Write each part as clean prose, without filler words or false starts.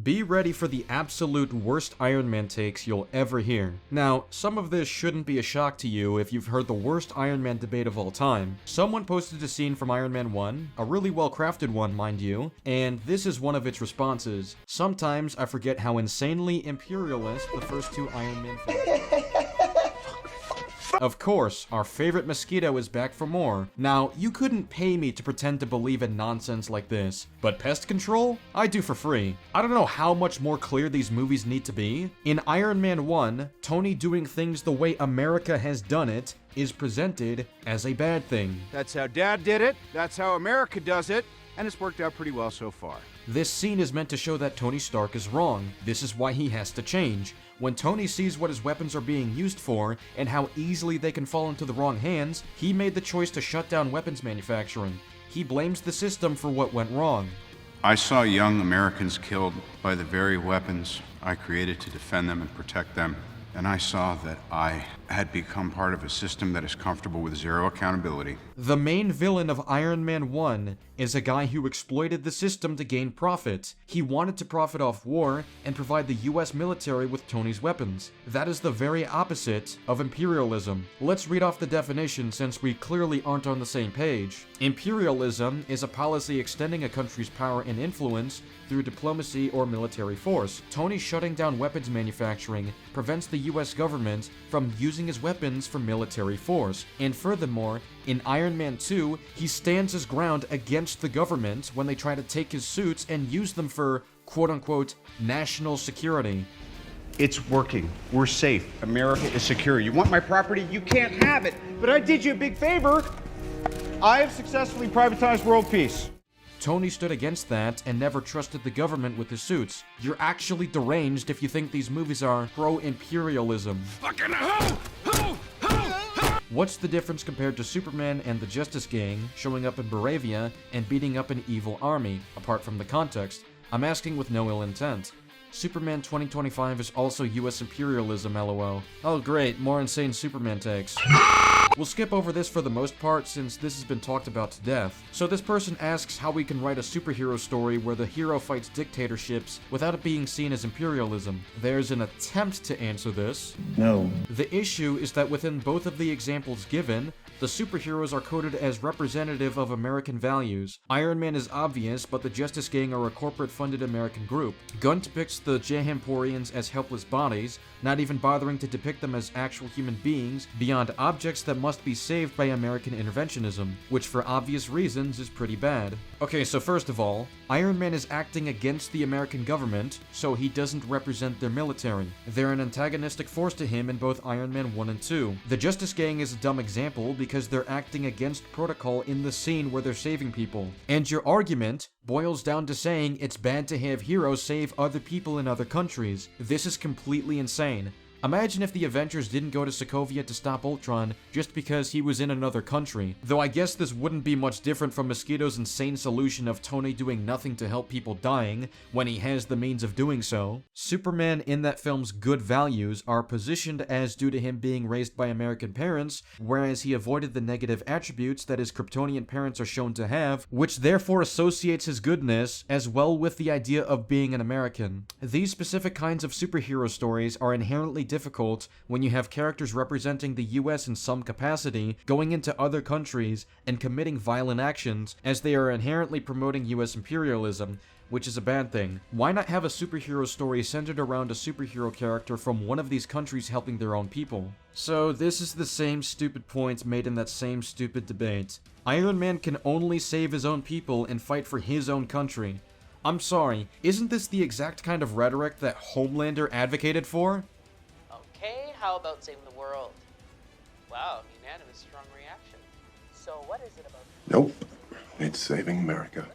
Be ready for the absolute worst Iron Man takes you'll ever hear. Now, some of this shouldn't be a shock to you if you've heard the worst Iron Man debate of all time. Someone posted a scene from Iron Man 1, a really well-crafted one, mind you, and this is one of its responses. Sometimes I forget how insanely imperialist the first two Iron Man films are. Of course, our favorite mosquito is back for more. Now, you couldn't pay me to pretend to believe in nonsense like this, but pest control? I do for free. I don't know how much more clear these movies need to be. In Iron Man 1, Tony doing things the way America has done it is presented as a bad thing. That's how Dad did it, that's how America does it, and it's worked out pretty well so far. This scene is meant to show that Tony Stark is wrong. This is why he has to change. When Tony sees what his weapons are being used for, and how easily they can fall into the wrong hands, he made the choice to shut down weapons manufacturing. He blames the system for what went wrong. I saw young Americans killed by the very weapons I created to defend them and protect them, and I saw that I had become part of a system that is comfortable with zero accountability. The main villain of Iron Man 1 is a guy who exploited the system to gain profit. He wanted to profit off war and provide the US military with Tony's weapons. That is the very opposite of imperialism. Let's read off the definition since we clearly aren't on the same page. Imperialism is a policy extending a country's power and influence through diplomacy or military force. Tony shutting down weapons manufacturing prevents the US government from using his weapons for military force. And furthermore, in Iron Man 2, he stands his ground against the government when they try to take his suits and use them for quote-unquote national security. It's working. We're safe. America is secure. You want my property? You can't have it. But I did you a big favor. I have successfully privatized world peace. Tony stood against that and never trusted the government with his suits. You're actually deranged if you think these movies are pro-imperialism. Fucking ho! What's the difference compared to Superman and the Justice Gang showing up in Baravia and beating up an evil army, apart from the context? I'm asking with no ill intent. Superman 2025 is also US imperialism, lol. Oh great, more insane Superman takes. We'll skip over this for the most part since this has been talked about to death. So this person asks how we can write a superhero story where the hero fights dictatorships without it being seen as imperialism. There's an attempt to answer this. No. The issue is that within both of the examples given, the superheroes are coded as representative of American values. Iron Man is obvious, but the Justice Gang are a corporate-funded American group. Gunn depicts the Jahamporians as helpless bodies, not even bothering to depict them as actual human beings beyond objects that must be saved by American interventionism, which for obvious reasons is pretty bad. Okay, so first of all, Iron Man is acting against the American government, so he doesn't represent their military. They're an antagonistic force to him in both Iron Man 1 and 2. The Justice Gang is a dumb example because they're acting against protocol in the scene where they're saving people. And your argument boils down to saying it's bad to have heroes save other people in other countries. This is completely insane. Imagine if the Avengers didn't go to Sokovia to stop Ultron just because he was in another country. Though I guess this wouldn't be much different from Mosquito's insane solution of Tony doing nothing to help people dying when he has the means of doing so. Superman in that film's good values are positioned as due to him being raised by American parents, whereas he avoided the negative attributes that his Kryptonian parents are shown to have, which therefore associates his goodness as well with the idea of being an American. These specific kinds of superhero stories are inherently difficult when you have characters representing the US in some capacity going into other countries and committing violent actions, as they are inherently promoting US imperialism, which is a bad thing. Why not have a superhero story centered around a superhero character from one of these countries helping their own people? So this is the same stupid points made in that same stupid debate. Iron Man can only save his own people and fight for his own country. I'm sorry, isn't this the exact kind of rhetoric that Homelander advocated for? Okay, how about saving the world? Wow, unanimous strong reaction. So what is it about? Nope. It's saving America.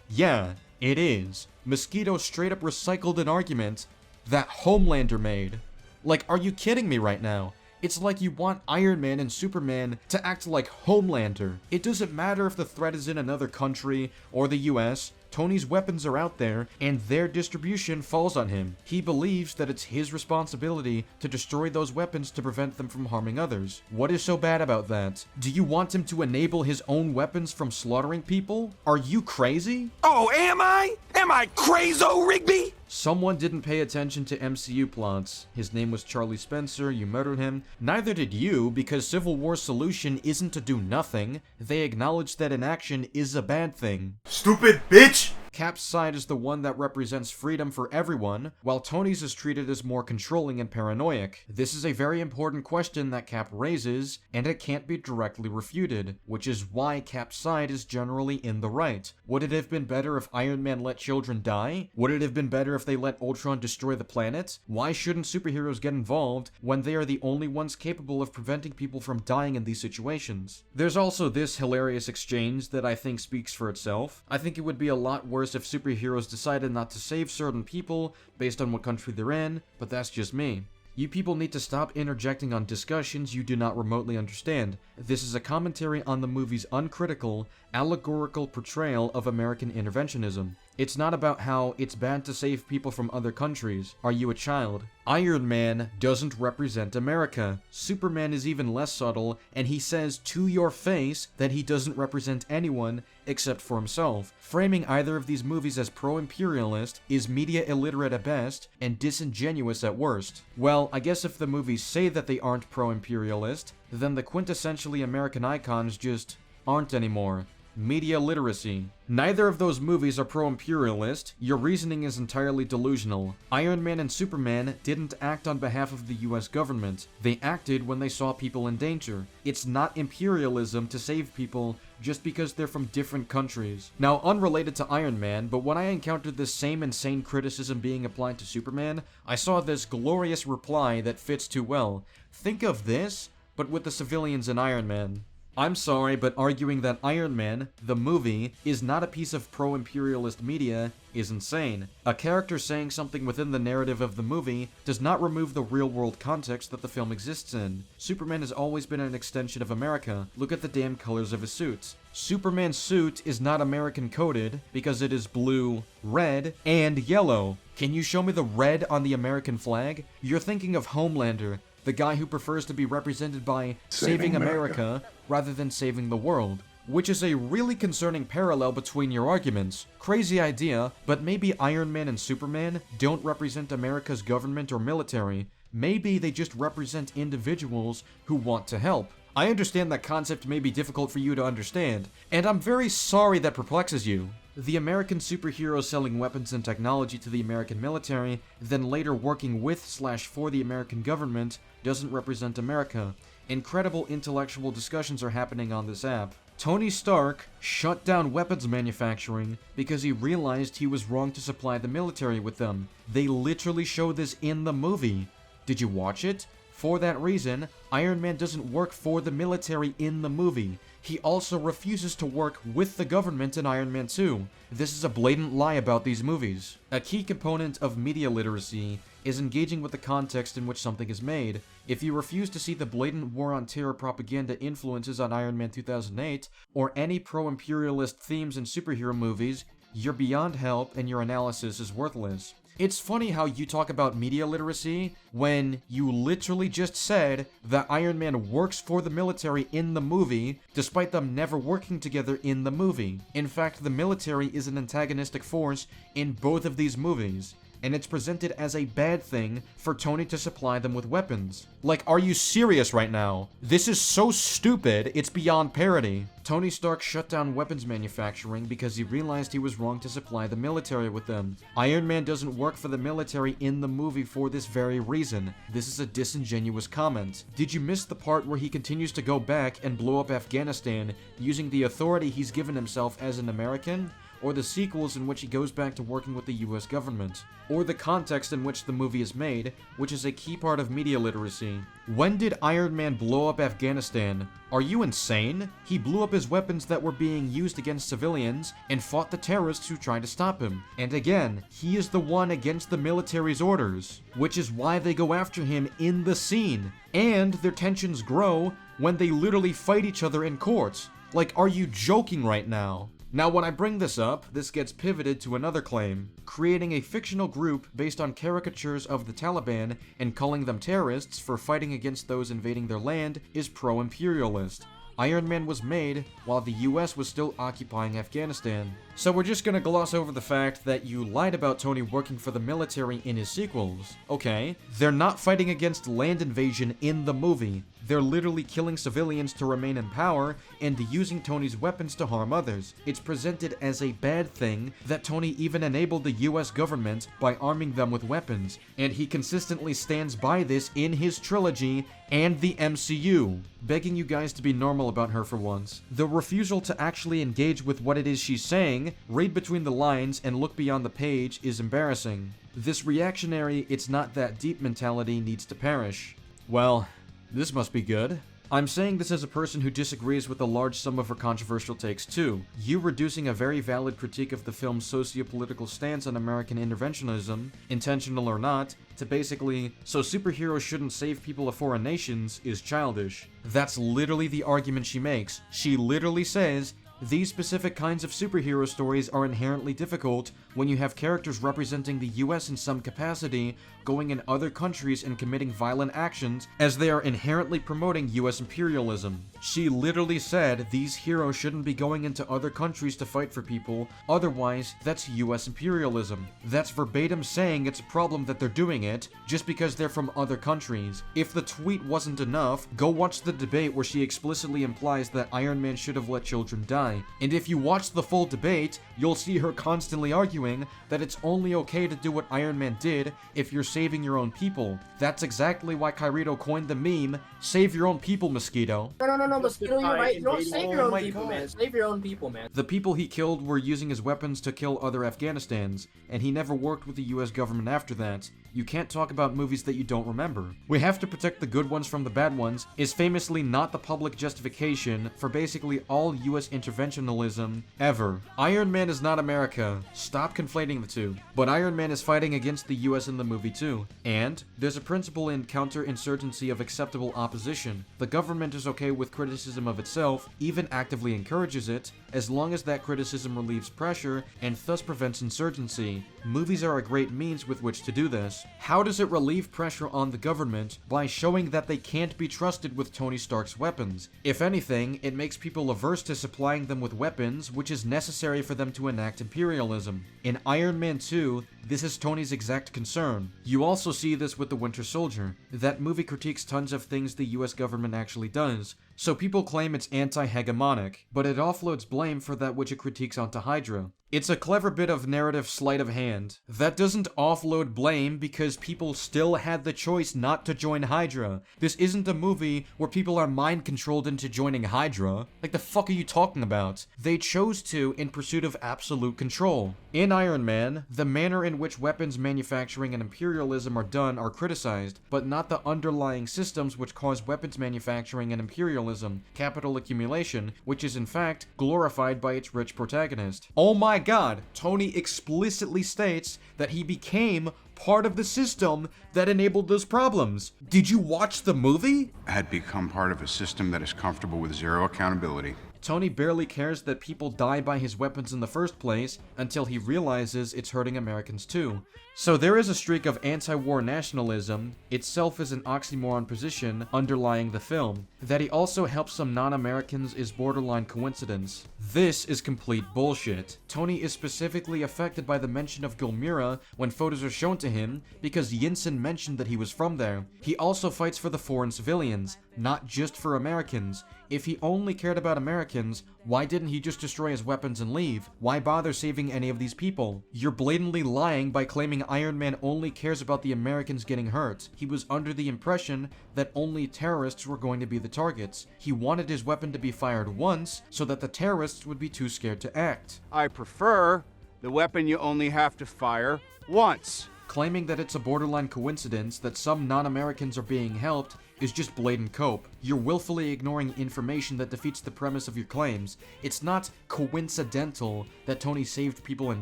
Yeah, it is. Mosquito straight up recycled an argument that Homelander made. Like, are you kidding me right now? It's like you want Iron Man and Superman to act like Homelander. It doesn't matter if the threat is in another country or the US. Tony's weapons are out there, and their distribution falls on him. He believes that it's his responsibility to destroy those weapons to prevent them from harming others. What is so bad about that? Do you want him to enable his own weapons from slaughtering people? Are you crazy? Oh, am I? Am I crazo, Rigby? Someone didn't pay attention to MCU plots. His name was Charlie Spencer, you murdered him. Neither did you, because Civil War's solution isn't to do nothing. They acknowledge that inaction is a bad thing. Stupid bitch! Cap's side is the one that represents freedom for everyone, while Tony's is treated as more controlling and paranoid. This is a very important question that Cap raises, and it can't be directly refuted, which is why Cap's side is generally in the right. Would it have been better if Iron Man let children die? Would it have been better if they let Ultron destroy the planet? Why shouldn't superheroes get involved when they are the only ones capable of preventing people from dying in these situations? There's also this hilarious exchange that I think speaks for itself. I think it would be a lot worse if superheroes decided not to save certain people based on what country they're in, but that's just me. You people need to stop interjecting on discussions you do not remotely understand. This is a commentary on the movie's uncritical, allegorical portrayal of American interventionism. It's not about how it's bad to save people from other countries. Are you a child? Iron Man doesn't represent America. Superman is even less subtle, and he says to your face that he doesn't represent anyone except for himself. Framing either of these movies as pro-imperialist is media illiterate at best and disingenuous at worst. Well, I guess if the movies say that they aren't pro-imperialist, then the quintessentially American icons just aren't anymore. Media literacy. Neither of those movies are pro-imperialist. Your reasoning is entirely delusional. Iron Man and Superman didn't act on behalf of the US government. They acted when they saw people in danger. It's not imperialism to save people just because they're from different countries. Now, unrelated to Iron Man, but when I encountered this same insane criticism being applied to Superman, I saw this glorious reply that fits too well. Think of this, but with the civilians in Iron Man. I'm sorry, but arguing that Iron Man, the movie, is not a piece of pro-imperialist media is insane. A character saying something within the narrative of the movie does not remove the real-world context that the film exists in. Superman has always been an extension of America. Look at the damn colors of his suits. Superman's suit is not American-coded because it is blue, red, and yellow. Can you show me the red on the American flag? You're thinking of Homelander, the guy who prefers to be represented by saving America rather than saving the world. Which is a really concerning parallel between your arguments. Crazy idea, but maybe Iron Man and Superman don't represent America's government or military. Maybe they just represent individuals who want to help. I understand that concept may be difficult for you to understand, and I'm very sorry that perplexes you. The American superhero selling weapons and technology to the American military, then later working with/for the American government, doesn't represent America. Incredible intellectual discussions are happening on this app. Tony Stark shut down weapons manufacturing because he realized he was wrong to supply the military with them. They literally show this in the movie. Did you watch it? For that reason, Iron Man doesn't work for the military in the movie. He also refuses to work with the government in Iron Man 2. This is a blatant lie about these movies. A key component of media literacy is engaging with the context in which something is made. If you refuse to see the blatant war on terror propaganda influences on Iron Man 2008, or any pro-imperialist themes in superhero movies, you're beyond help and your analysis is worthless. It's funny how you talk about media literacy when you literally just said that Iron Man works for the military in the movie, despite them never working together in the movie. In fact, the military is an antagonistic force in both of these movies, and it's presented as a bad thing for Tony to supply them with weapons. Like, are you serious right now? This is so stupid, it's beyond parody. Tony Stark shut down weapons manufacturing because he realized he was wrong to supply the military with them. Iron Man doesn't work for the military in the movie for this very reason. This is a disingenuous comment. Did you miss the part where he continues to go back and blow up Afghanistan using the authority he's given himself as an American? Or the sequels in which he goes back to working with the US government, or the context in which the movie is made, which is a key part of media literacy. When did Iron Man blow up Afghanistan? Are you insane? He blew up his weapons that were being used against civilians and fought the terrorists who tried to stop him. And again, he is the one against the military's orders, which is why they go after him in the scene. And their tensions grow when they literally fight each other in court. Like, are you joking right now? Now, when I bring this up, this gets pivoted to another claim. Creating a fictional group based on caricatures of the Taliban and calling them terrorists for fighting against those invading their land is pro-imperialist. Iron Man was made while the US was still occupying Afghanistan. So we're just gonna gloss over the fact that you lied about Tony working for the military in his sequels. Okay, they're not fighting against land invasion in the movie. They're literally killing civilians to remain in power and using Tony's weapons to harm others. It's presented as a bad thing that Tony even enabled the US government by arming them with weapons, and he consistently stands by this in his trilogy and the MCU, begging you guys to be normal about her for once. The refusal to actually engage with what it is she's saying, read between the lines, and look beyond the page is embarrassing. This reactionary, it's not that deep mentality needs to perish. Well, this must be good. I'm saying this as a person who disagrees with a large sum of her controversial takes too. You reducing a very valid critique of the film's socio-political stance on American interventionism, intentional or not, to basically, so superheroes shouldn't save people of foreign nations, is childish. That's literally the argument she makes. She literally says, these specific kinds of superhero stories are inherently difficult when you have characters representing the US in some capacity going in other countries and committing violent actions, as they are inherently promoting US imperialism. She literally said these heroes shouldn't be going into other countries to fight for people, otherwise that's US imperialism. That's verbatim saying it's a problem that they're doing it, just because they're from other countries. If the tweet wasn't enough, go watch the debate where she explicitly implies that Iron Man should have let children die. And if you watch the full debate, you'll see her constantly arguing that it's only okay to do what Iron Man did if you're saving your own people. That's exactly why Kairito coined the meme, save your own people, Mosquito. No, Mosquito, you're right. You don't save your own my people, God. man. Save your own people, man. The people he killed were using his weapons to kill other Afghanistans, and he never worked with the US government after that. You can't talk about movies that you don't remember. We have to protect the good ones from the bad ones is famously not the public justification for basically all US interventionism ever. Iron Man is not America. Stop conflating the two. But Iron Man is fighting against the US in the movie too. And there's a principle in counterinsurgency of acceptable opposition. The government is okay with criticism of itself, even actively encourages it, as long as that criticism relieves pressure and thus prevents insurgency. Movies are a great means with which to do this. How does it relieve pressure on the government? By showing that they can't be trusted with Tony Stark's weapons. If anything, it makes people averse to supplying them with weapons, which is necessary for them to enact imperialism. In Iron Man 2, this is Tony's exact concern. You also see this with The Winter Soldier. That movie critiques tons of things the US government actually does, so people claim it's anti-hegemonic, but it offloads blame for that which it critiques onto Hydra. It's a clever bit of narrative sleight of hand. That doesn't offload blame because people still had the choice not to join Hydra. This isn't a movie where people are mind-controlled into joining Hydra. Like, the fuck are you talking about? They chose to in pursuit of absolute control. In Iron Man, the manner in which weapons manufacturing and imperialism are done are criticized, but not the underlying systems which cause weapons manufacturing and imperialism, capital accumulation, which is in fact glorified by its rich protagonist. Oh my god, Tony explicitly states that he became part of the system that enabled those problems. Did you watch the movie? Had become part of a system that is comfortable with zero accountability. Tony barely cares that people die by his weapons in the first place until he realizes it's hurting Americans too. So there is a streak of anti-war nationalism, itself is an oxymoron position underlying the film. That he also helps some non-Americans is borderline coincidence. This is complete bullshit. Tony is specifically affected by the mention of Gulmira when photos are shown to him because Yinsen mentioned that he was from there. He also fights for the foreign civilians, not just for Americans. If he only cared about Americans, why didn't he just destroy his weapons and leave? Why bother saving any of these people? You're blatantly lying by claiming Iron Man only cares about the Americans getting hurt. He was under the impression that only terrorists were going to be the targets. He wanted his weapon to be fired once so that the terrorists would be too scared to act. I prefer the weapon you only have to fire once. Claiming that it's a borderline coincidence that some non-Americans are being helped is just blatant cope. You're willfully ignoring information that defeats the premise of your claims. It's not coincidental that Tony saved people in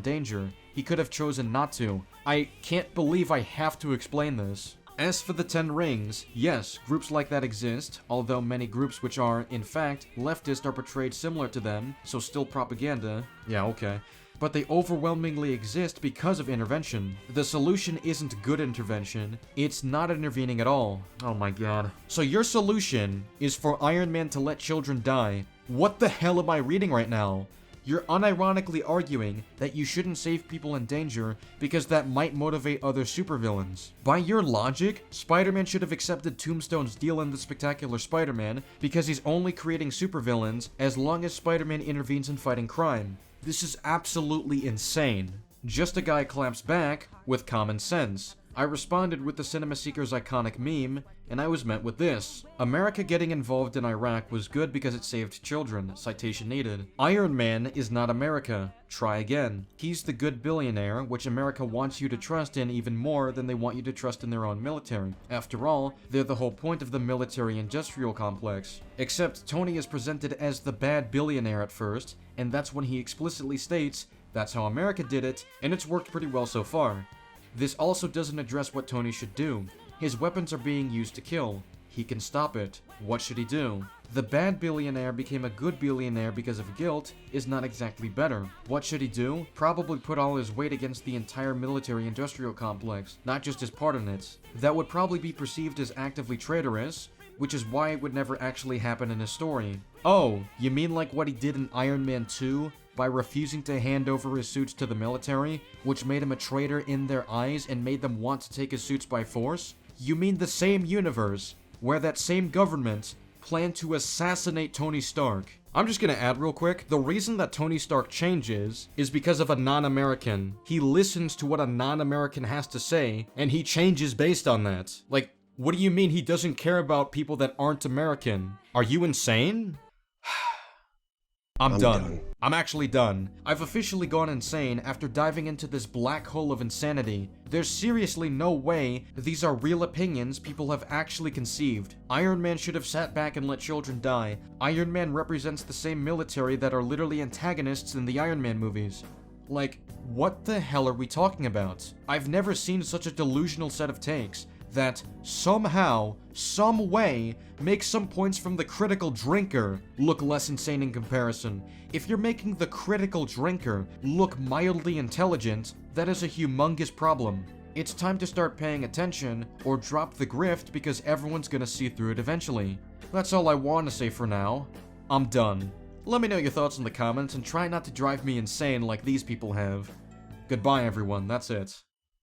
danger. He could have chosen not to. I can't believe I have to explain this. As for the 10 Rings, yes, groups like that exist, although many groups which are, in fact, leftist are portrayed similar to them, so still propaganda. Yeah, okay. but they overwhelmingly exist because of intervention. The solution isn't good intervention, it's not intervening at all. Oh my god. So your solution is for Iron Man to let children die. What the hell am I reading right now? You're unironically arguing that you shouldn't save people in danger because that might motivate other supervillains. By your logic, Spider-Man should have accepted Tombstone's deal in The Spectacular Spider-Man because he's only creating supervillains as long as Spider-Man intervenes in fighting crime. This is absolutely insane. Just a guy claps back with common sense. I responded with the Cinema Seeker's iconic meme, and I was met with this. America getting involved in Iraq was good because it saved children. Citation needed. Iron Man is not America. Try again. He's the good billionaire, which America wants you to trust in even more than they want you to trust in their own military. After all, they're the whole point of the military-industrial complex. Except Tony is presented as the bad billionaire at first, and that's when he explicitly states, that's how America did it, and it's worked pretty well so far. This also doesn't address what Tony should do. His weapons are being used to kill. He can stop it. What should he do? The bad billionaire became a good billionaire because of guilt is not exactly better. What should he do? Probably put all his weight against the entire military-industrial complex, not just his part in it. That would probably be perceived as actively traitorous, which is why it would never actually happen in his story. Oh, you mean like what he did in Iron Man 2? By refusing to hand over his suits to the military, which made him a traitor in their eyes and made them want to take his suits by force? You mean the same universe, where that same government planned to assassinate Tony Stark. I'm just gonna add real quick, the reason that Tony Stark changes is because of a non-American. He listens to what a non-American has to say, and he changes based on that. Like, what do you mean he doesn't care about people that aren't American? Are you insane? I'm done. I'm actually done. I've officially gone insane after diving into this black hole of insanity. There's seriously no way these are real opinions people have actually conceived. Iron Man should have sat back and let children die. Iron Man represents the same military that are literally antagonists in the Iron Man movies. Like, what the hell are we talking about? I've never seen such a delusional set of takes that somehow, some way, makes some points from the critical drinker look less insane in comparison. If you're making the critical drinker look mildly intelligent, that is a humongous problem. It's time to start paying attention, or drop the grift because everyone's gonna see through it eventually. That's all I want to say for now. I'm done. Let me know your thoughts in the comments and try not to drive me insane like these people have. Goodbye everyone, that's it.